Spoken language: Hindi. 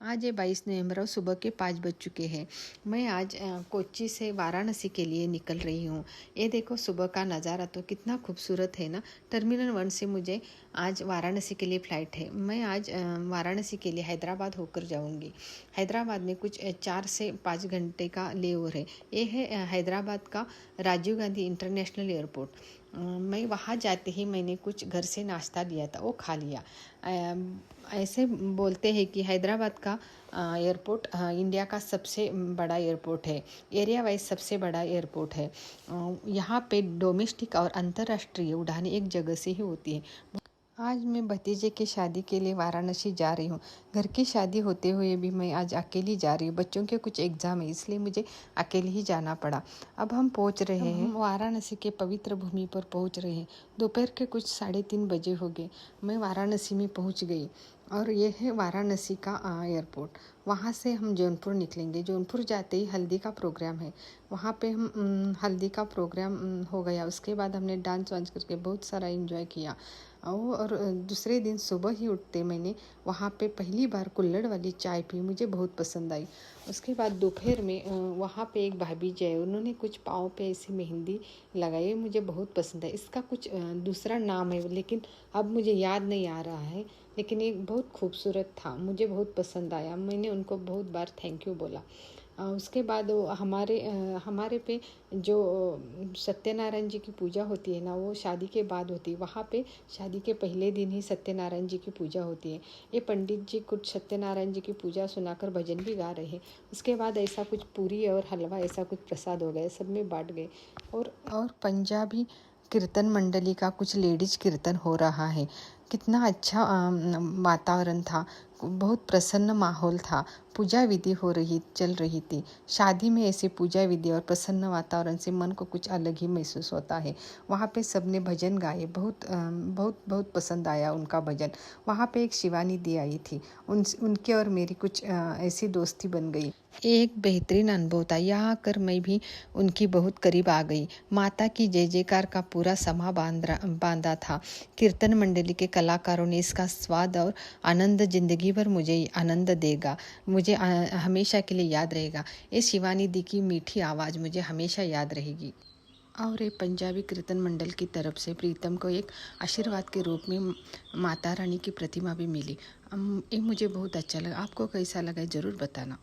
आज ये 22 नवंबर और सुबह के 5 बज चुके हैं। मैं आज कोच्चि से वाराणसी के लिए निकल रही हूँ। ये देखो सुबह का नज़ारा तो कितना खूबसूरत है ना। टर्मिनल 1 से मुझे आज वाराणसी के लिए फ़्लाइट है। मैं आज वाराणसी के लिए हैदराबाद होकर जाऊँगी। हैदराबाद में कुछ 4 से 5 घंटे का लेओवर है। ये है हैदराबाद का राजीव गांधी इंटरनेशनल एयरपोर्ट। मैं वहाँ जाते ही मैंने कुछ घर से नाश्ता लिया था, वो खा लिया। ऐसे बोलते हैं कि हैदराबाद का एयरपोर्ट इंडिया का सबसे बड़ा एयरपोर्ट है, एरिया वाइज सबसे बड़ा एयरपोर्ट है। यहाँ पे डोमेस्टिक और अंतर्राष्ट्रीय उड़ानें एक जगह से ही होती है। आज मैं भतीजे की शादी के लिए वाराणसी जा रही हूँ। घर की शादी होते हुए भी मैं आज अकेली जा रही हूँ। बच्चों के कुछ एग्ज़ाम है, इसलिए मुझे अकेले ही जाना पड़ा। अब हम पहुँच रहे हैं, वाराणसी के पवित्र भूमि पर पहुँच रहे हैं। दोपहर के कुछ 3:30 बजे हो गए। मैं वाराणसी में पहुँच गई और ये है वाराणसी का एयरपोर्ट। वहाँ से हम जौनपुर निकलेंगे। जौनपुर जाते ही हल्दी का प्रोग्राम है। वहाँ पे हम हल्दी का प्रोग्राम हो गया। उसके बाद हमने डांस वांस करके बहुत सारा एंजॉय किया। और दूसरे दिन सुबह ही उठते मैंने वहाँ पे पहली बार कुल्हड़ वाली चाय पी, मुझे बहुत पसंद आई। उसके बाद दोपहर में वहाँ पे एक भाभी जी है, उन्होंने कुछ पाँव पे ऐसी मेहंदी लगाई, मुझे बहुत पसंद है। इसका कुछ दूसरा नाम है लेकिन अब मुझे याद नहीं आ रहा है, लेकिन ये बहुत खूबसूरत था, मुझे बहुत पसंद आया। मैंने उनको बहुत बार थैंक यू बोला। उसके बाद वो हमारे पे जो सत्यनारायण जी की पूजा होती है ना, वो शादी के बाद होती है। वहाँ पे शादी के पहले दिन ही सत्यनारायण जी की पूजा होती है। ये पंडित जी कुछ सत्यनारायण जी की पूजा सुनाकर भजन भी गा रहे हैं। उसके बाद ऐसा कुछ पूरी और हलवा ऐसा कुछ प्रसाद हो गया, सब में बांट गए। और पंजाबी कीर्तन मंडली का कुछ लेडीज कीर्तन हो रहा है। कितना अच्छा वातावरण था, बहुत प्रसन्न माहौल था। पूजा विधि चल रही थी। शादी में ऐसी पूजा विधि और प्रसन्न वातावरण से मन को कुछ अलग ही महसूस होता है। वहाँ पे सबने भजन गाए, बहुत पसंद आया उनका भजन। वहाँ पे एक शिवानी दी आई थी, उनके और मेरी कुछ ऐसी दोस्ती बन गई। एक बेहतरीन अनुभव था। यहाँ आकर मैं भी उनकी बहुत करीब आ गई। माता की जय जयकार का पूरा समा बांधा था। कीर्तन मंडली के कलाकारों ने इसका स्वाद और आनंद जिंदगी भर मुझे आनंद देगा, मुझे हमेशा के लिए याद रहेगा। ये शिवानी दी की मीठी आवाज़ मुझे हमेशा याद रहेगी। और ये पंजाबी कीर्तन मंडल की तरफ से प्रीतम को एक आशीर्वाद के रूप में माता रानी की प्रतिमा भी मिली। ये मुझे बहुत अच्छा लगा। आपको कैसा लगा ज़रूर बताना।